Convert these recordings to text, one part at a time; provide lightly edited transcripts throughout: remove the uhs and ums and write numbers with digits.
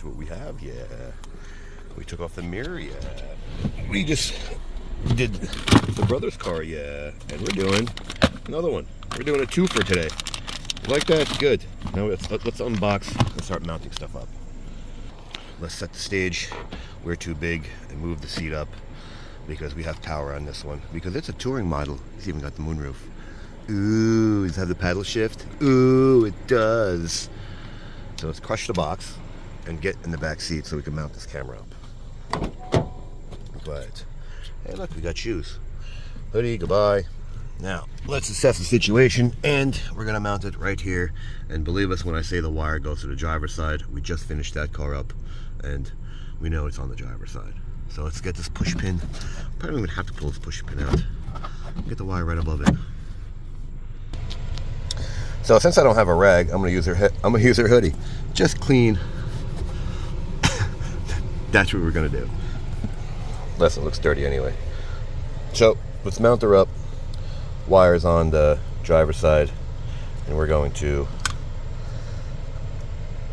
what we have, yeah. We took off the mirror, yeah. We just did the brother's car, yeah. And we're doing another one. We're doing a two for today. Like that? Good. Now let's unbox and start mounting stuff up. Let's set the stage. We're too big and move the seat up because we have power on this one. Because it's a touring model. It's even got the moonroof. Ooh, does it have the paddle shift? Ooh, it does. So let's crush the box and get in the back seat so we can mount this camera up. But, hey look, we got shoes. Hoodie, goodbye. Now, let's assess the situation, and we're gonna mount it right here. And believe us when I say the wire goes to the driver's side. We just finished that car up, and we know it's on the driver's side. So let's get this push pin. Probably would have to pull this push pin out. Get the wire right above it. So since I don't have a rag, I'm gonna use her hoodie. Just clean. That's what we're gonna do. Unless it looks dirty anyway. So let's mount her up. Wires on the driver's side, and we're going to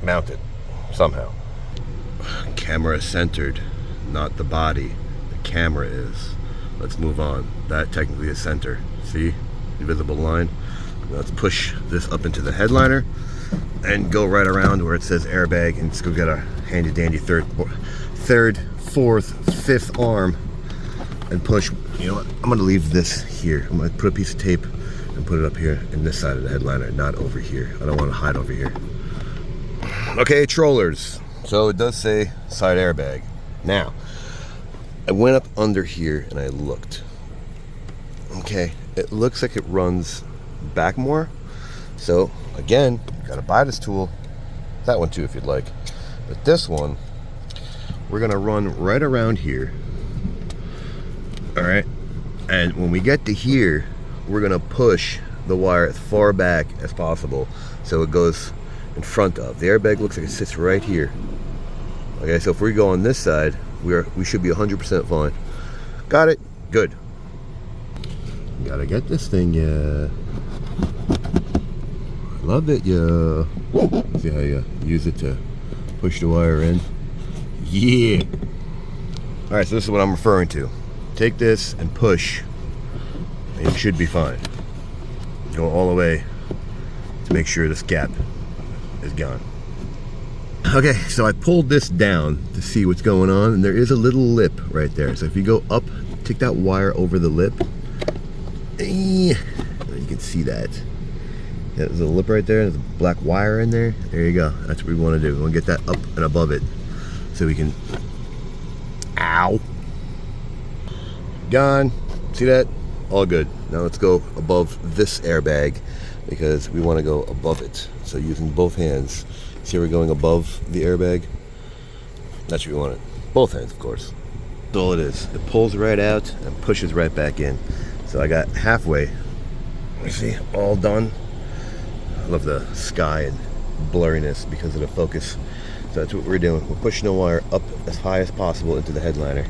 mount it somehow. Camera centered, not the body. The camera is. Let's move on. That technically is center. See? Invisible line. Let's push this up into the headliner and go right around where it says airbag, and let's go get a handy dandy third, fourth, fifth arm and push. You know what? I'm gonna leave this here. I'm gonna put a piece of tape and put it up here in this side of the headliner, not over here. I don't want to hide over here. Okay, trollers. So it does say side airbag. Now, I went up under here and I looked. Okay, it looks like it runs back more. So again, you gotta buy this tool. That one too if you'd like. But this one, we're gonna run right around here. All right, and when we get to here, we're gonna push the wire as far back as possible so it goes in front of. The airbag looks like it sits right here. Okay, so if we go on this side, we should be 100% fine. Got it? Good. Gotta get this thing, yeah. Love it, yeah. See how you use it to push the wire in? Yeah. All right, so this is what I'm referring to. Take this and push, and you should be fine. Go all the way to make sure this gap is gone. Okay, so I pulled this down to see what's going on, and there is a little lip right there. So if you go up, take that wire over the lip. You can see that. Yeah, there's a lip right there, there's a black wire in there. There you go. That's what we want to do. We want to get that up and above it so we can... Ow! Gone. See that? All good. Now let's go above this airbag because we want to go above it. So using both hands. See how we're going above the airbag? That's what we want it. Both hands, of course. That's all it is. It pulls right out and pushes right back in. So I got halfway. You see? All done. I love the sky and blurriness because of the focus. So that's what we're doing. We're pushing the wire up as high as possible into the headliner.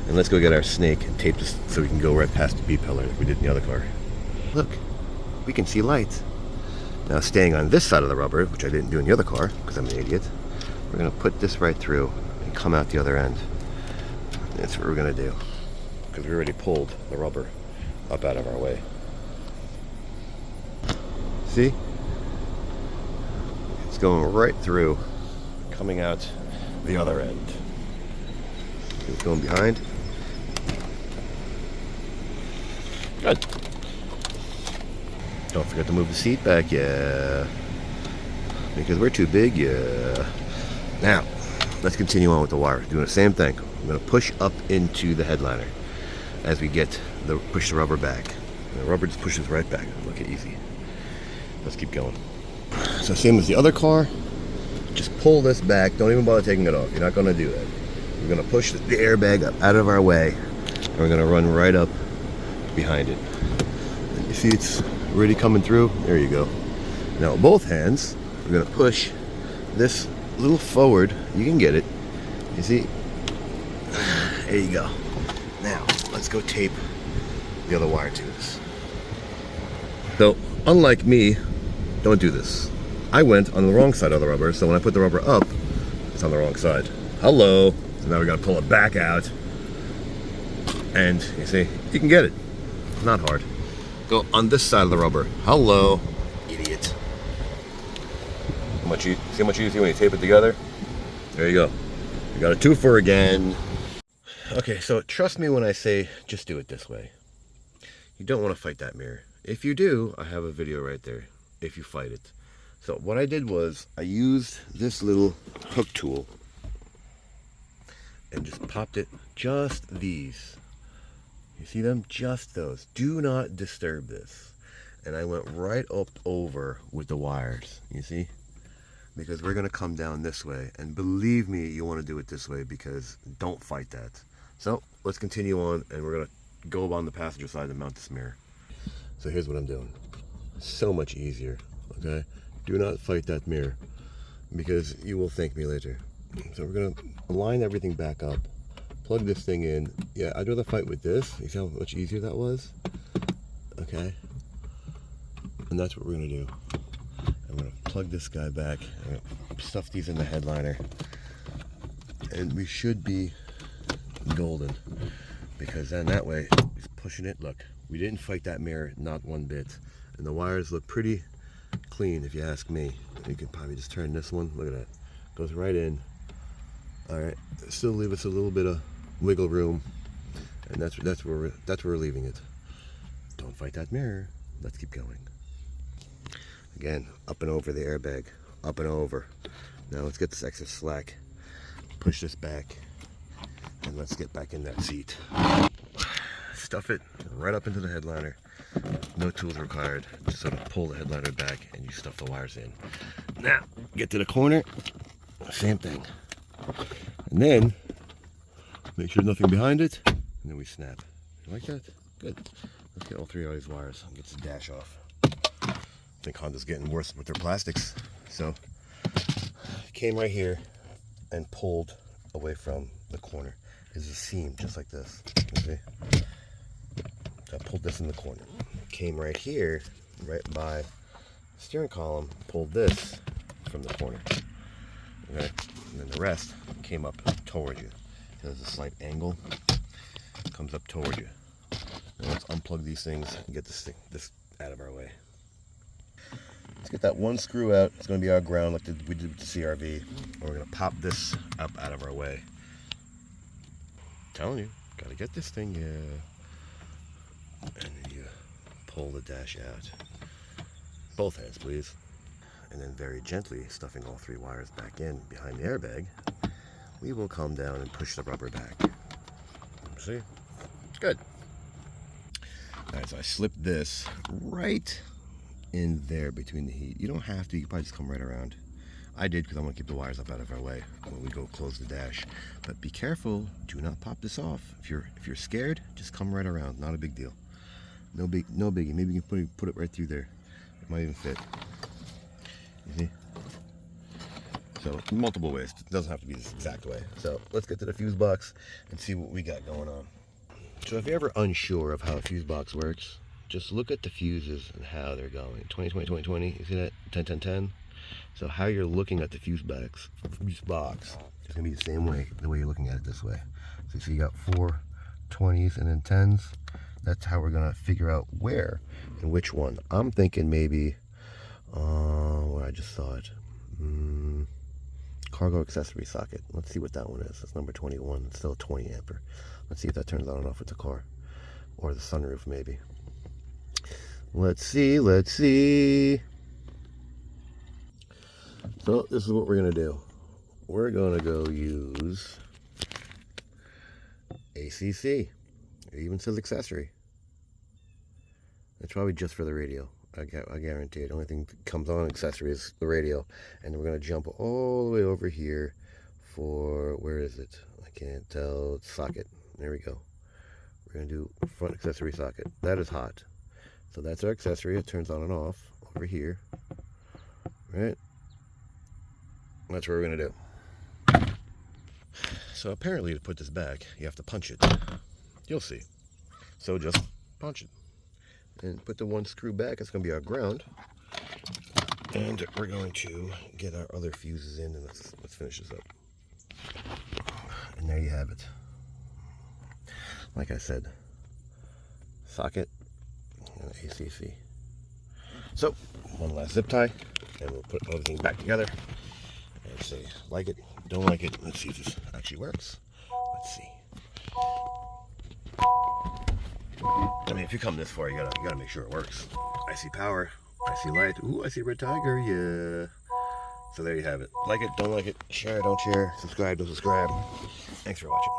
And let's go get our snake and tape this so we can go right past the B-pillar like we did in the other car. Look, we can see lights. Now staying on this side of the rubber, which I didn't do in the other car because I'm an idiot, we're gonna put this right through and come out the other end. That's what we're gonna do because we already pulled the rubber up out of our way. See? It's going right through, coming out the other end. See what's going behind? Good. Don't forget to move the seat back, yeah. Because we're too big, yeah. Now, let's continue on with the wire. Doing the same thing. I'm gonna push up into the headliner as we push the rubber back. And the rubber just pushes right back. Look at easy. Let's keep going. So same as the other car, just pull this back. Don't even bother taking it off. You're not gonna do that. We're gonna push the airbag up out of our way, and we're gonna run right up behind it. And you see it's already coming through? There you go. Now both hands, we're gonna push this a little forward. You can get it. You see? There you go. Now, let's go tape the other wire to this. So, unlike me, don't do this. I went on the wrong side of the rubber, so when I put the rubber up, It's on the wrong side. Hello. So now we got to pull it back out. And you see, you can get it. Not hard. Go on this side of the rubber. Hello, idiot. See how much easier when you tape it together? There you go. You got a twofer again. Okay, so trust me when I say just do it this way. You don't want to fight that mirror. If you do, I have a video right there. If you fight it. So what I did was I used this little hook tool and just popped it. Just these. You see them? Just those. Do not disturb this. And I went right up over with the wires. You see? Because we're going to come down this way. And believe me, you want to do it this way because don't fight that. So let's continue on and we're going to go on the passenger side and mount this mirror. So here's what I'm doing. So much easier. Okay? Do not fight that mirror because you will thank me later. So we're going to line everything back up. Plug this thing in. Yeah, I'd rather fight with this. You see how much easier that was? Okay. And that's what we're going to do. I'm going to plug this guy back. I'm going to stuff these in the headliner. And we should be golden. Because then that way, he's pushing it. Look, we didn't fight that mirror, not one bit. And the wires look pretty clean if you ask me. You can probably just turn this one. Look at that. Goes right in. All right. Still leave us a little bit of wiggle room, and that's where we're leaving it. Don't fight that mirror. Let's keep going. Again, up and over the airbag, up and over. Now let's get this extra slack. Push this back, and let's get back in that seat. Stuff it right up into the headliner. No tools required. Just sort of pull the headliner back, and you stuff the wires in. Now get to the corner. Same thing. And then make sure nothing behind it, and then we snap. You like that? Good. Let's get all three of these wires and get the dash off. I think Honda's getting worse with their plastics. So came right here and pulled away from the corner. There's a seam just like this. Okay. So I pulled this in the corner. Came right here, right by the steering column, pulled this from the corner. Okay. And then the rest came up towards you. There's a slight angle, comes up towards you. And let's unplug these things and get this out of our way. Let's get that one screw out. It's going to be our ground like we did with the CRV. And we're going to pop this up out of our way. I'm telling you, got to get this thing, yeah. And then you pull the dash out. Both hands, please. And then very gently stuffing all three wires back in behind the airbag, we will come down and push the rubber back. See? Good. All right, so I slipped this right in there between the heat. You don't have to, you can probably just come right around. I did because I want to keep the wires up out of our way when we go close the dash. But be careful, do not pop this off. If you're scared, just come right around. Not a big deal. No biggie. Maybe you can put it right through there. It might even fit. You see? So multiple ways. It doesn't have to be this exact way. So let's get to the fuse box and see what we got going on. So if you're ever unsure of how a fuse box works, just look at the fuses and how they're going. 20, 20, 20, 20. You see that? 10, 10, 10. So how you're looking at the fuse box is going to be the same way, the way you're looking at it this way. So you see you got 4 20s and then 10s. That's how we're going to figure out where and which one. I'm thinking maybe, where I just saw it. Cargo accessory socket. Let's see what that one is. That's number 21. It's still a 20 ampere. Let's see if that turns on and off with the car. Or the sunroof, maybe. Let's see. So this is what we're going to do. We're going to go use ACC. It even says accessory. It's probably just for the radio. I guarantee it. The only thing that comes on accessory is the radio. And we're going to jump all the way over here for, where is it? I can't tell. It's socket. There we go. We're going to do front accessory socket. That is hot. So that's our accessory. It turns on and off over here. Right? That's what we're going to do. So apparently to put this back, you have to punch it. You'll see. So just punch it. And put the one screw back. It's going to be our ground. And we're going to get our other fuses in and let's finish this up. And there you have it. Like I said, socket and ACC. So, one last zip tie, and we'll put everything back together. And say, like it, don't like it. Let's see if this actually works. Let's see. I mean, if you come this far, you gotta make sure it works. I see power. I see light. Ooh, I see red tiger. Yeah. So there you have it. Like it, don't like it. Share, don't share. Subscribe, don't subscribe. Thanks for watching.